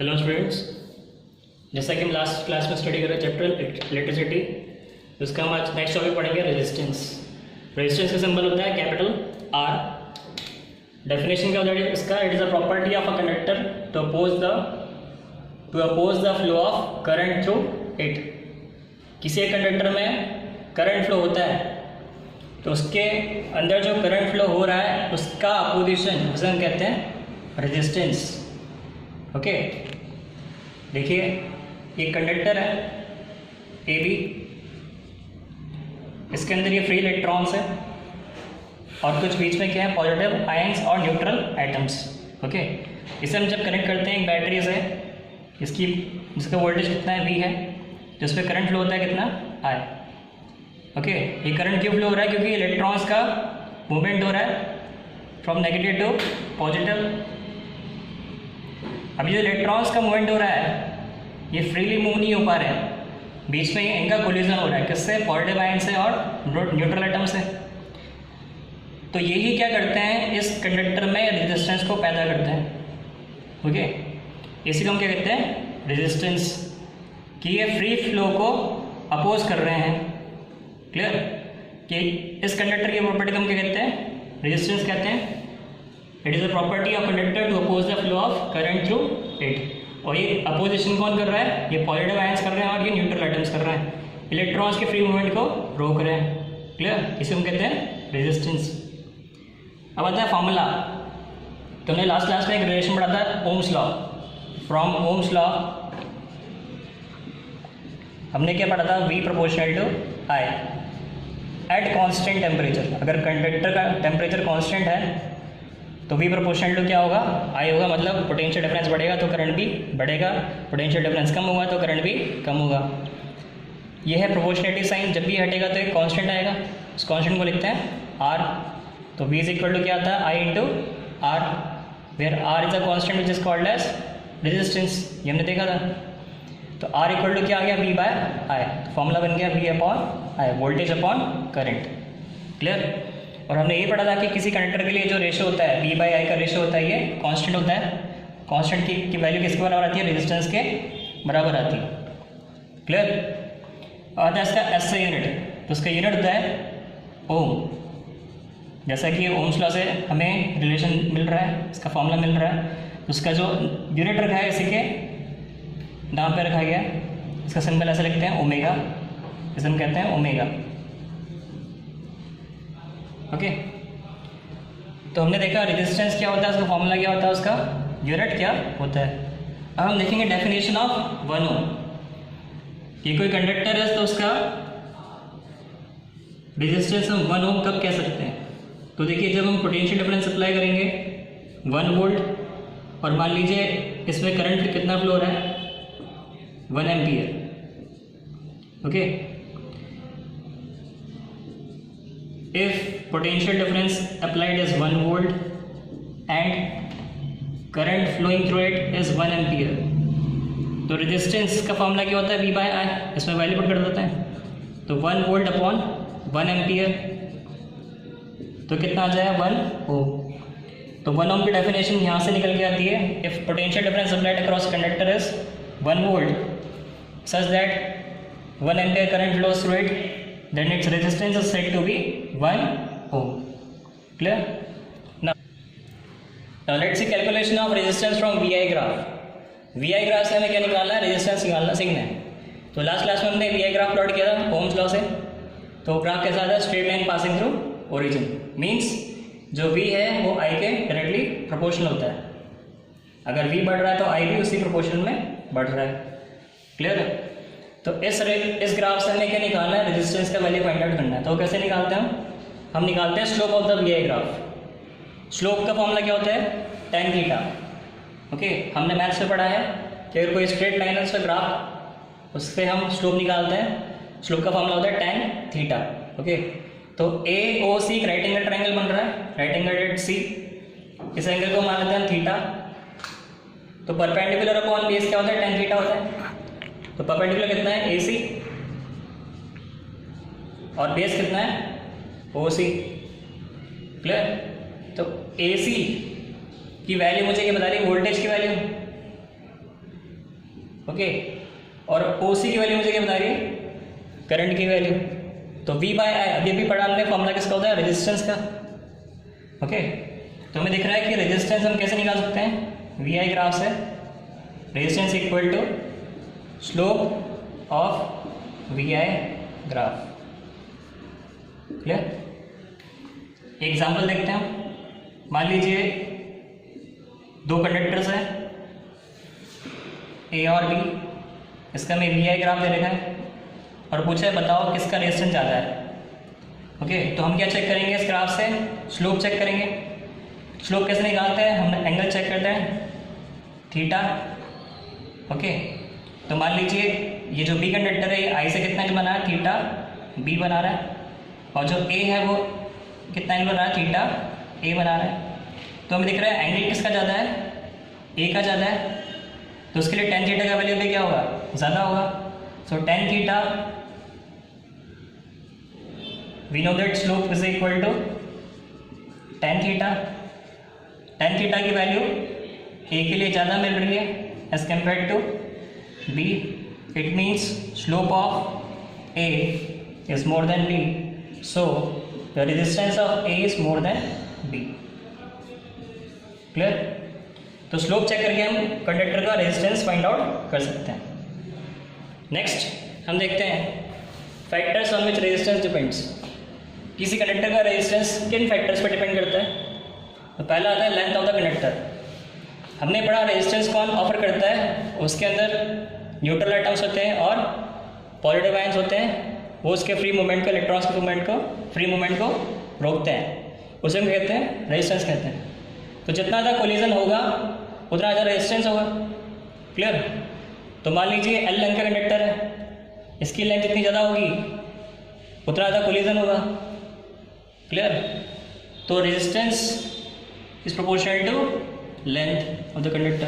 Hello students, जैसा कि हम लास्ट क्लास में स्टडी कर रहे चैप्टर इलेक्ट्रिसिटी, उसका हम आज नेक्स्ट टॉपिक पढ़ेंगे रेजिस्टेंस। रेजिस्टेंस का सिंबल होता है कैपिटल आर। डेफिनेशन क्या होता है इसका? It is a property of a conductor to oppose the flow of current through it. किसी एक कंडक्टर में करंट फ्लो होता है तो उसके अंदर जो करंट फ्लो हो रहा है उसका अपोजिशन उसे हम कहते हैं रेजिस्टेंस। ओके, देखिए ये कंडक्टर है ए बी, इसके अंदर ये फ्री इलेक्ट्रॉन्स है और कुछ बीच में क्या है, पॉजिटिव आयंस और न्यूट्रल एटम्स। ओके, इसे हम जब कनेक्ट करते हैं एक बैटरी से, जिसका वोल्टेज कितना है, वी है, जिस पर करंट फ्लो होता है कितना, आई। ओके, ये करंट क्यों फ्लो हो रहा है? क्योंकि इलेक्ट्रॉन्स का मूवमेंट हो रहा है फ्रॉम नेगेटिव टू पॉजिटिव। अभी जो इलेक्ट्रॉन्स का मूवमेंट हो रहा है ये फ्रीली मूव नहीं हो पा रहे हैं, बीच में इनका कोलिजन हो रहा है, किससे? पॉजिटिव आयन से और न्यूट्रल एटम से। तो यही क्या करते हैं, इस कंडक्टर में रेजिस्टेंस को पैदा करते हैं। ओके, इसी को हम क्या कहते हैं, रेजिस्टेंस, कि ये फ्री फ्लो को अपोज कर रहे हैं। क्लियर? कि इस कंडक्टर की प्रॉपर्टी को हम क्या कहते हैं, रेजिस्टेंस कहते हैं। It is a property of conductor to oppose the flow of current through it. और ये अपोजिशन कौन कर रहा है? ये पॉजिटिव आयंस कर रहे हैं और ये न्यूट्रल एटम्स कर रहे हैं, इलेक्ट्रॉन्स के फ्री मूवमेंट को रोक रहे हैं। क्लियर? इसे हम कहते हैं रेजिस्टेंस। अब आता है फॉर्मूला। तुमने लास्ट क्लास में एक रिलेशन पढ़ा था, Ohm's law. From Ohm's law हमने क्या पढ़ा था, V proportional to I at constant temperature. अगर कंडक्टर का टेम्परेचर कांस्टेंट है तो V प्रोपोर्शनल टू क्या होगा, I होगा। मतलब पोटेंशियल डिफरेंस बढ़ेगा तो करंट भी बढ़ेगा, पोटेंशियल डिफरेंस कम होगा तो करंट भी कम होगा। यह है प्रोपोर्शनलिटी साइन। जब भी हटेगा तो एक कांस्टेंट आएगा, उस कांस्टेंट को लिखते हैं R। तो V इज इक्वल टू क्या आता है, I into R, where R is a constant which is called as resistance. ये हमने देखा था। तो R इक्वल टू क्या आ गया, V बाय I। फॉर्मूला बन गया V upon I, voltage upon current. Clear? और हमने ये पढ़ा था कि किसी कंडक्टर के लिए जो रेशो होता है, V बाई I का रेशो होता है, ये कांस्टेंट होता है। कांस्टेंट की वैल्यू किसके बराबर आती है, रेजिस्टेंस के बराबर आती है। क्लियर? आता है इसका एस से यूनिट, तो उसका यूनिट होता है ओम। जैसा कि ओम्स लॉ से हमें रिलेशन मिल रहा है, इसका फॉर्मूला मिल रहा है, उसका जो यूनिट रखा है इसी के नाम पे रखा गया। इसका सिंबल ऐसे लिखते हैं ओमेगा, इसे हम कहते हैं ओमेगा। ओके, तो हमने देखा रेजिस्टेंस क्या होता है, उसका फॉर्मूला क्या होता है, उसका यूनिट क्या होता है। अब हम देखेंगे डेफिनेशन ऑफ 1 ओम। ये कोई कंडक्टर है तो उसका रेजिस्टेंस हम 1 ओम कब कह सकते हैं? तो देखिए, जब हम पोटेंशियल डिफरेंस अप्लाई करेंगे 1 वोल्ट और मान लीजिए इसमें करंट कितना फ्लो हो रहा है, 1 ampere. Okay, if potential difference applied is 1 volt and current flowing through it is 1 ampere, तो रेजिस्टेंस का फॉर्मूला क्या होता है, V बाय I। इसमें वैल्यू पुट कर देते हैं, तो 1 वोल्ट अपॉन 1 एम्पियर, तो कितना आ जाएगा, 1 ओम। तो 1 ओम की डेफिनेशन यहाँ से निकल के आती है, if potential difference applied across conductor is 1 volt such that 1 ampere current flows through it, then its resistance is said to be 1 ohm. Clear? Now let's see calculation of resistance from VI graph. VI graph से हमें क्या निकालना है, resistance निकालना सीखना है। तो last class में हमने VI ग्राफ प्लॉट किया था ओम्स लॉ से। तो ग्राफ कैसा था, straight line passing through origin, means जो V है वो I के डायरेक्टली प्रोपोर्शनल होता है। अगर V बढ़ रहा है तो I भी उसी प्रोपोर्शन में बढ़ रहा है। क्लियर है? तो इस ग्राफ से हमें क्या निकालना है, रेजिस्टेंस का वैल्यू फाइंड आउट करना है। तो कैसे निकालते हैं हम निकालते हैं slope of the VI graph. Slope का फॉर्मूला क्या होता है, tan थीटा। ओके, हमने मैथ्स में पढ़ा है कि अगर कोई स्ट्रेट लाइन है उसका ग्राफ, उस पर हम स्लोप निकालते हैं। स्लोप का फॉर्मूला होता है tan थीटा। ओके, तो AOC एक राइट एंगल ट्राइंगल बन रहा है, राइट एंगल एट C। इस एंगल को मान लेते हैं थीटा। तो परपेंडिकुलर अपॉन बेस क्या होता है, tan थीटा होता है। तो परपेंडिकुलर कितना है, AC, और बेस कितना है, OC। क्लियर? तो AC की वैल्यू मुझे क्या बता रही है, वोल्टेज की वैल्यू। ओके, और ओ सी की वैल्यू मुझे क्या बता रही है, करंट की वैल्यू। तो वी बाय आई अभी भी पढ़ा हमने, फॉर्मूला किसका होता है, रेजिस्टेंस का। ओके, तो हमें दिख रहा है कि रेजिस्टेंस हम कैसे निकाल सकते हैं, वी आई ग्राफ से, resistance equal to slope of V I graph. Clear? Example देखते हैं। मान लीजिए दो कंडक्टर्स हैं ए और बी, इसका हमें वी आई ग्राफ दे रखा है और पूछा है बताओ किसका रेजिस्टेंस ज़्यादा है। ओके, तो हम क्या चेक करेंगे इस ग्राफ से, स्लोप चेक करेंगे। स्लोप कैसे निकालते हैं, हम एंगल चेक करते हैं थीटा। ओके, तो मान लीजिए ये जो बी कंडक्टर है ये आई से कितना एंगल बना है, थीटा बी बना रहा है, और जो ए है वो कितना एंगल बना रहा है, थीटा ए बना रहा है। तो हमें दिख रहा है एंगल किसका ज़्यादा है, ए का ज़्यादा है, तो उसके लिए टेन थीटा का वैल्यू भी क्या होगा, ज़्यादा होगा। So tan theta, we know that slope is equal to tan theta. Tan theta की वैल्यू ए के लिए ज़्यादा मिल रही है as compare to B, it means slope of A is more than B, so the resistance of A is more than B. Clear? तो slope check करके हम कंडक्टर का रेजिस्टेंस फाइंड आउट कर सकते हैं। नेक्स्ट हम देखते हैं factors on which resistance depends. किसी कंडक्टर का रेजिस्टेंस किन फैक्टर्स पर डिपेंड करता है। तो पहला आता है लेंथ ऑफ द कंडक्टर। हमने पढ़ा रेजिस्टेंस कौन ऑफर करता है, उसके अंदर न्यूट्रल एटम्स होते हैं और पॉजिटिव आयंस होते हैं, वो उसके फ्री मूवमेंट को, इलेक्ट्रॉन्स के मूवमेंट को, फ्री मूवमेंट को रोकते हैं, उसे हम कहते हैं रेजिस्टेंस कहते हैं। तो जितना ज़्यादा कोलिजन होगा उतना ज़्यादा रेजिस्टेंस होगा। क्लियर? तो मान लीजिए एल लेंथ का कंडक्टर है, इसकी लेंथ जितनी ज़्यादा होगी उतना ज़्यादा कोलिजन होगा। क्लियर? तो resistance is proportional to length of the conductor.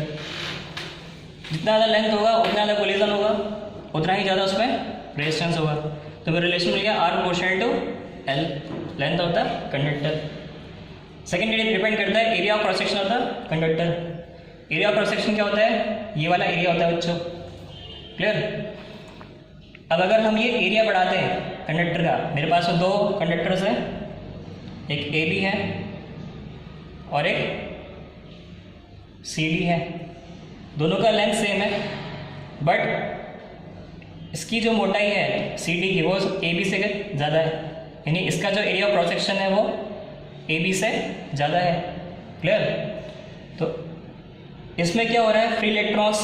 जितना ज़्यादा लेंथ होगा उतना ज़्यादा कोलिजन होगा, उतना ही ज़्यादा उसमें रेजिस्टेंस होगा। तो हमें रिलेशन मिल गया R proportional to L, length of the conductor. Second depend करता है area of cross section of the conductor. Area of cross section क्या होता है, ये वाला एरिया होता है बच्चों। क्लियर? अब अगर हम ये एरिया बढ़ाते हैं कंडक्टर का, मेरे पास दो कंडक्टर्स हैं, एक ए बी है और एक सी डी है, दोनों का लेंथ सेम है, बट इसकी जो मोटाई है सी डी की वो ए बी से ज़्यादा है, यानी इसका जो एरिया ऑफ क्रॉस सेक्शन है वो ए बी से ज़्यादा है। क्लियर? तो इसमें क्या हो रहा है, फ्री इलेक्ट्रॉन्स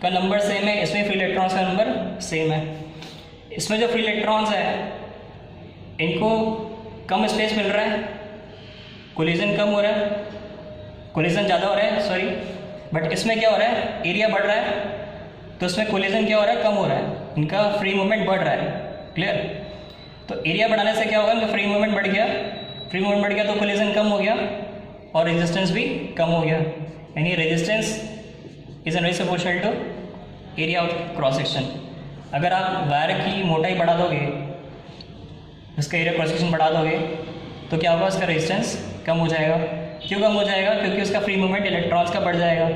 का नंबर सेम है, इसमें फ्री इलेक्ट्रॉन्स का नंबर सेम है। इसमें जो फ्री इलेक्ट्रॉन्स है इनको कम स्पेस मिल रहा है, कोलिजन कम हो रहा है, कोलिजन ज़्यादा हो रहा है सॉरी, बट इसमें क्या हो रहा है, एरिया बढ़ रहा है, तो इसमें कोलिजन क्या हो रहा है, कम हो रहा है, इनका फ्री मूवमेंट बढ़ रहा है। क्लियर? तो एरिया बढ़ाने से क्या होगा, इनका फ्री मूवमेंट बढ़ गया, फ्री मूवमेंट बढ़ गया तो कोलिजन कम हो गया और रेजिस्टेंस भी कम हो गया, यानी resistance is an ratio proportional to area of cross section. अगर आप वायर की मोटाई बढ़ा दोगे, उसका एरिया क्रॉस सेक्शन बढ़ा दोगे, तो क्या होगा, उसका रेजिस्टेंस कम हो जाएगा। क्यों कम हो जाएगा, क्योंकि उसका फ्री मूवमेंट इलेक्ट्रॉन्स का बढ़ जाएगा,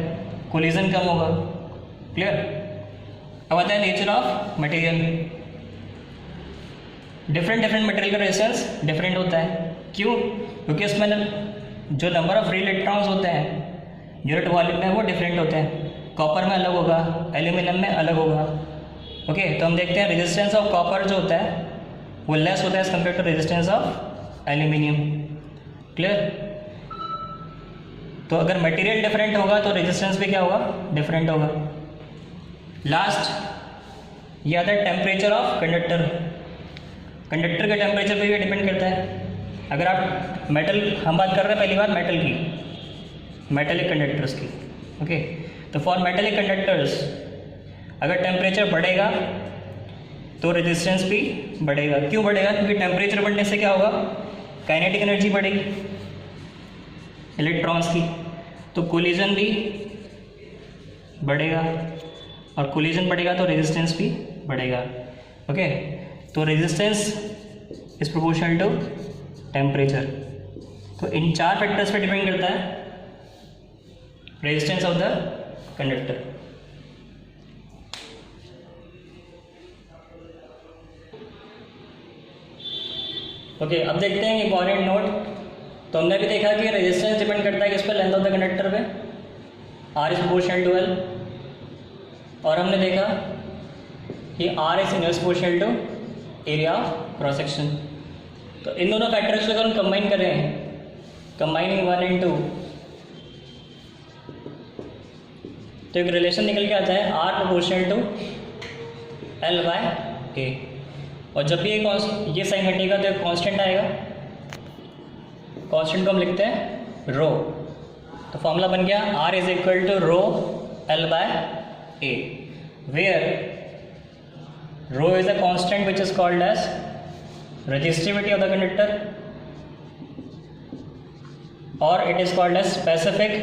कोलिजन कम होगा। क्लियर? अब आता है nature of material. Different material का रेजिस्टेंस डिफरेंट होता है। क्यों? क्योंकि उसमें जो नंबर ऑफ फ्री इलेक्ट्रॉन्स होते हैं यूनिट वॉल्यूम में वो डिफरेंट होते हैं। कॉपर में अलग होगा, एल्यूमिनियम में अलग होगा। ओके, तो हम देखते हैं रेजिस्टेंस ऑफ कॉपर जो होता है वो लेस होता है as compare to resistance of aluminium. Clear? तो अगर मटेरियल डिफरेंट होगा तो रेजिस्टेंस भी क्या होगा, डिफरेंट होगा। लास्ट ये आता है टेम्परेचर ऑफ कंडक्टर। कंडक्टर के टेम्परेचर पे भी डिपेंड करता है। अगर आप मेटल, हम बात कर रहे हैं पहली बार मेटल की, मेटेलिक कंडक्टर्स की। ओके, तो फॉर मेटेलिक कंडक्टर्स अगर टेम्परेचर बढ़ेगा तो रेजिस्टेंस भी बढ़ेगा। क्यों बढ़ेगा? क्योंकि टेम्परेचर बढ़ने से क्या होगा, काइनेटिक एनर्जी बढ़ेगी इलेक्ट्रॉन्स की, तो कोलिजन भी बढ़ेगा, और कोलिजन बढ़ेगा तो रेजिस्टेंस भी बढ़ेगा। ओके, तो resistance is proportional to temperature. तो इन चार फैक्टर्स पे डिपेंड करता है resistance of the conductor. Okay, अब देखते हैं इंपॉर्टेंट नोट। तो हमने भी देखा कि रेजिस्टेंस डिपेंड करता है किस पे, लेंथ ऑफ द कंडक्टर पे, R is proportional to L. और हमने देखा कि R is inverse proportional to area of cross section. तो इन दोनों फैक्टर्स को अगर हम कंबाइन करें, कंबाइनिंग 1 and 2, तो एक रिलेशन निकल के आता है R proportional to L by A. और जब भी ये साइन हटेगा तो एक कांस्टेंट आएगा, कांस्टेंट को हम लिखते हैं रो। तो फॉर्मूला बन गया R is equal to rho L by A, where rho is a constant which is called as resistivity of the conductor or it is called as specific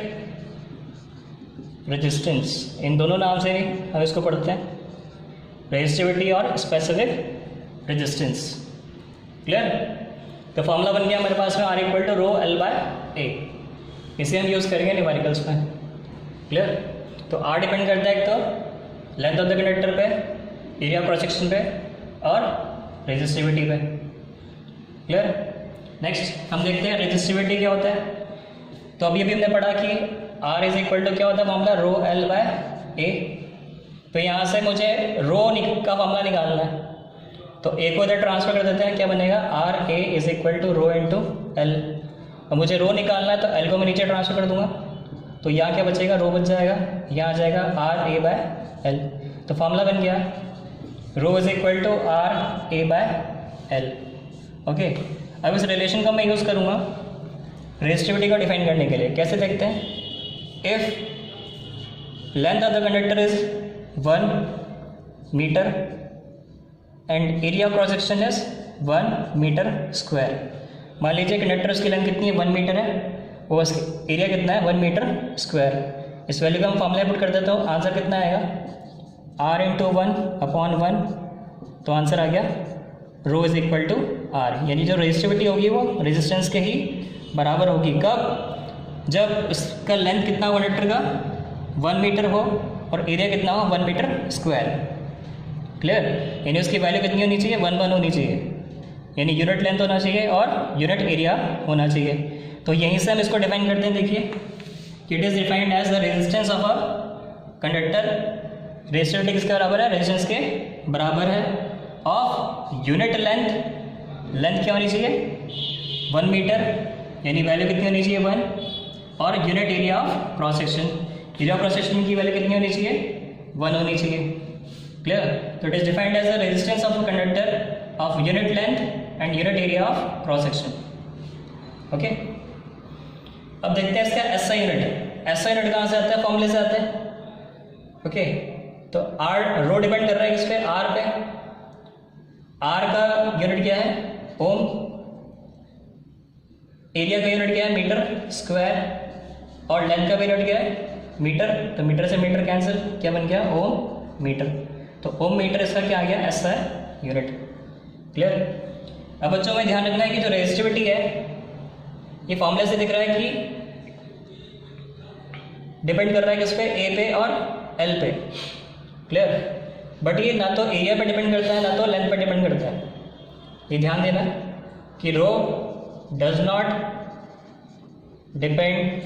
resistance। इन दोनों नाम से हम इसको पढ़ते हैं, resistivity और specific resistance। क्लियर? तो formula बन गया हमारे पास में R equal to rho L by A. इसे हम यूज़ करेंगे न्यूमेरिकल्स में। क्लियर? तो आर डिपेंड करता है एक तो लेंथ ऑफ द कंडक्टर पे, एरिया क्रॉस सेक्शन पे और रेजिस्टिविटी पे। क्लियर? नेक्स्ट हम देखते हैं रेजिस्टिविटी क्या होता है। तो अभी हमने पढ़ा कि R इज इक्वल टू क्या होता है फॉर्मूला, रो एल बाय ए। तो यहाँ से मुझे रो का फॉर्मूला निकालना है, तो ए को इधर ट्रांसफर कर देते हैं, क्या बनेगा R A is equal to rho into L. और मुझे रो निकालना है तो एल को मैं नीचे ट्रांसफर कर दूंगा, तो यहाँ क्या बचेगा, रो बच जाएगा, यहाँ आ जाएगा आर ए बाय एल। तो फॉर्मूला बन गया rho is equal to R A by L. Okay, अब इस रिलेशन का मैं यूज़ करूँगा रेजिस्टिविटी को डिफाइन करने के लिए। कैसे देखते हैं, if length of the conductor is 1 metre and area of cross section is 1 metre square. मान लीजिए कंडक्टर उसकी लेंथ कितनी है, 1 मीटर है, वो उसकी एरिया कितना है, 1 मीटर स्क्वायर। इस वैल्यू का हम फॉर्मूला पुट कर देता हूँ, आंसर कितना आएगा, आर इंटू 1/1। तो आंसर आ गया rho is equal to are, यानी जो रेजिस्टिविटी होगी वो रेजिस्टेंस के ही बराबर होगी। कब, जब इसका लेंथ कितना हो कंडक्टर का, 1 मीटर हो और एरिया कितना हो, 1 मीटर स्क्वायर। क्लियर? यानी उसकी वैल्यू कितनी होनी चाहिए, 1 होनी चाहिए, यानी यूनिट लेंथ होना चाहिए और यूनिट एरिया होना चाहिए। तो यहीं से हम इसको डिफाइन करते हैं। देखिए it is defined as the resistance of a conductor. Resistivity किसके बराबर है, रेजिस्टेंस के बराबर है, ऑफ यूनिट लेंथ। लेंथ क्या होनी चाहिए, 1 मीटर, यानी वैल्यू कितनी होनी चाहिए, 1, और unit area of cross section. Area of cross section की वैल्यू कितनी होनी चाहिए, 1 होनी चाहिए। क्लियर? तो it is defined as the resistance of conductor of unit length and unit area of cross section. Okay, अब देखते हैं इसका एसआई यूनिट। एसआई यूनिट कहाँ से आता है, फॉर्मूले से आता है। ओके, तो आर, रो डिपेंड कर रहा है किस पे, आर पे। आर का यूनिट क्या है, ओम। एरिया का यूनिट क्या है, मीटर स्क्वायर। और लेंथ का यूनिट क्या है, मीटर। तो मीटर से मीटर कैंसिल, क्या बन गया, ओम मीटर। तो ओम मीटर इसका क्या आ गया, एसआई यूनिट। क्लियर? अब बच्चों में ध्यान रखना है कि जो रेजिस्टिविटी है ये फॉर्मूले से दिख रहा है कि डिपेंड कर रहा है किस पे, ए पे और एल पे। क्लियर? बट ये ना तो एरिया पे डिपेंड करता है ना तो लेंथ पे डिपेंड करता है। ये ध्यान देना कि rho does not depend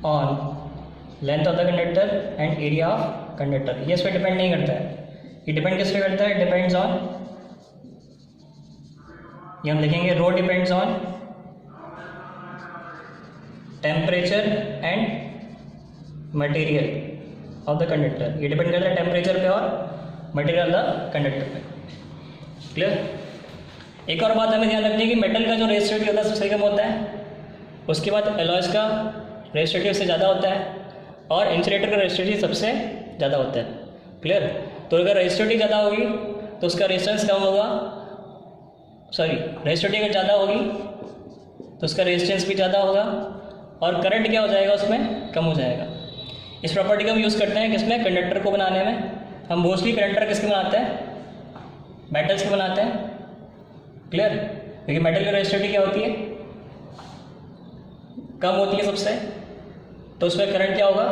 on length of the conductor and area of conductor. ये इस पर डिपेंड नहीं करता है। ये डिपेंड किस पे करता है, डिपेंड्स ऑन, ये हम लिखेंगे rho depends on temperature and material of the conductor. ये डिपेंड करता है टेम्परेचर पे और मटेरियल ऑफ द कंडक्टर पे। क्लियर? एक और बात हमें ध्यान रखनी है कि मेटल का जो रेजिस्टिविटी होता है सबसे कम होता है, उसके बाद एलॉयज का रेजिस्टिविटी उससे ज़्यादा होता है, और इंसुलेटर का रेजिस्टिविटी सबसे ज़्यादा होता है। क्लियर? तो अगर रेजिस्टिविटी ज़्यादा होगी तो उसका रेजिस्टेंस कम होगा, सॉरी रेजिस्टिविटी अगर ज़्यादा होगी तो उसका रेजिस्टेंस भी ज़्यादा होगा, और करंट क्या हो जाएगा, उसमें कम हो जाएगा। इस प्रॉपर्टी का हम यूज़ करते हैं किसमें, कंडक्टर को बनाने में। हम मोस्टली कंडक्टर किसके बनाते हैं, मेटल्स के बनाते हैं। क्लियर? क्योंकि मेटल की रेजिस्टिविटी क्या होती है, कम होती है सबसे, तो उसमें करंट क्या होगा,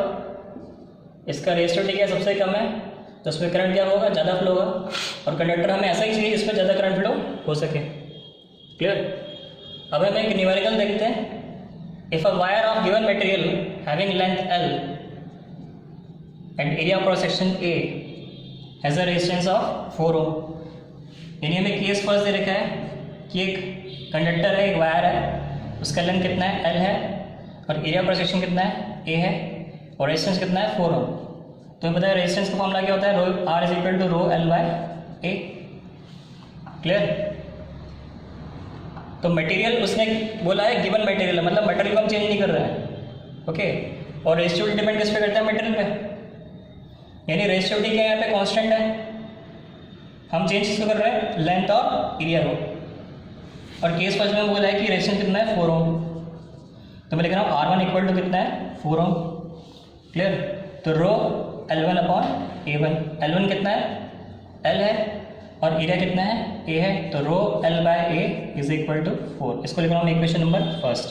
इसका रेजिस्टिविटी क्या सबसे कम है तो उसमें करंट क्या होगा, ज़्यादा फ्लो होगा। और कंडक्टर हमें ऐसा ही चाहिए जिसमें ज़्यादा करंट फ्लो हो सके। क्लियर। अब हम एक न्यूमेरिकल देखते हैं। If a wire of given material having length L and area cross section A has a resistance of 4 ओम, यानी हमें केस फर्स्ट दे रखा है कि एक कंडक्टर है, एक वायर है, उसका लेंथ कितना है L है और एरिया क्रॉस सेक्शन कितना है A है और रेजिस्टेंस कितना है 4 ओम। तो हमें पता है रेजिस्टेंस का फॉर्मूला क्या होता है, rho R is equal to rho L by A। Clear. तो मटेरियल उसने बोला है गिवन मटेरियल है, मतलब मटेरियल को हम चेंज नहीं कर रहे हैं, ओके। और रेजिस्टिविटी डिपेंड किस पे करता है, मटेरियल पे, यानी रेजिस्टिविटी क्या है यहाँ पे कांस्टेंट है, हम चेंज किसको कर रहे हैं, लेंथ और एरिया को। और केस फर्स्ट में बोला है कि रेजिस्टेंस कितना है 4 ओम, तो मैं लिख रहा हूँ R1 इक्वल टू कितना है 4 ओम। क्लियर। तो रो L1 अपॉन A1, L1 कितना है L है और एरिया कितना है A है, तो rho L by A is equal to 4। इसको लिख रहा हूँ इक्वेशन नंबर फर्स्ट।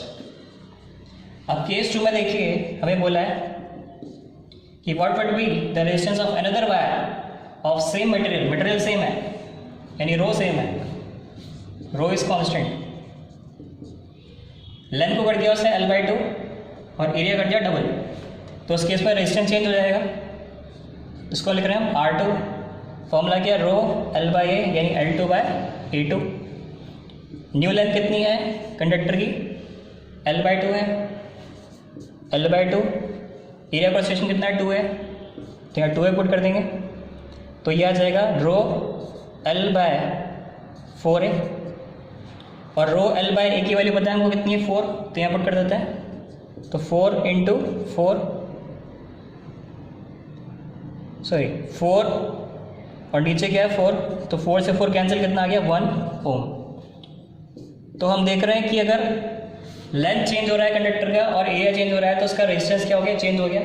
अब केस 2 में देखिए हमें बोला है कि what would be the resistance of another wire of same material, material सेम है यानी रो सेम है, रो इज कांस्टेंट, लेंथ को कर दिया उसने L बाई 2 और एरिया कर दिया डबल, तो उस केस पर रेजिस्टेंस चेंज हो जाएगा। इसको लिख रहे हैं हम R2, फॉर्मूला क्या रो L बाई A यानी L2 bye A2। New length कितनी है कंडक्टर की, L बाई 2 है, L by 2, area cross section कितना है 2 है, तो यहाँ 2A पुट कर देंगे, तो ये आ जाएगा रो L बाय 4A और रो L बाय A की वैल्यू पता है हमको कितनी है 4, तो यहाँ पुट कर देते हैं, तो 4 इंटू 4 और नीचे क्या है 4, तो 4 से 4 कैंसिल, कितना आ गया 1 ओम। तो हम देख रहे हैं कि अगर लेंथ चेंज हो रहा है कंडक्टर का और एरिया चेंज हो रहा है तो उसका रेजिस्टेंस क्या हो गया, चेंज हो गया।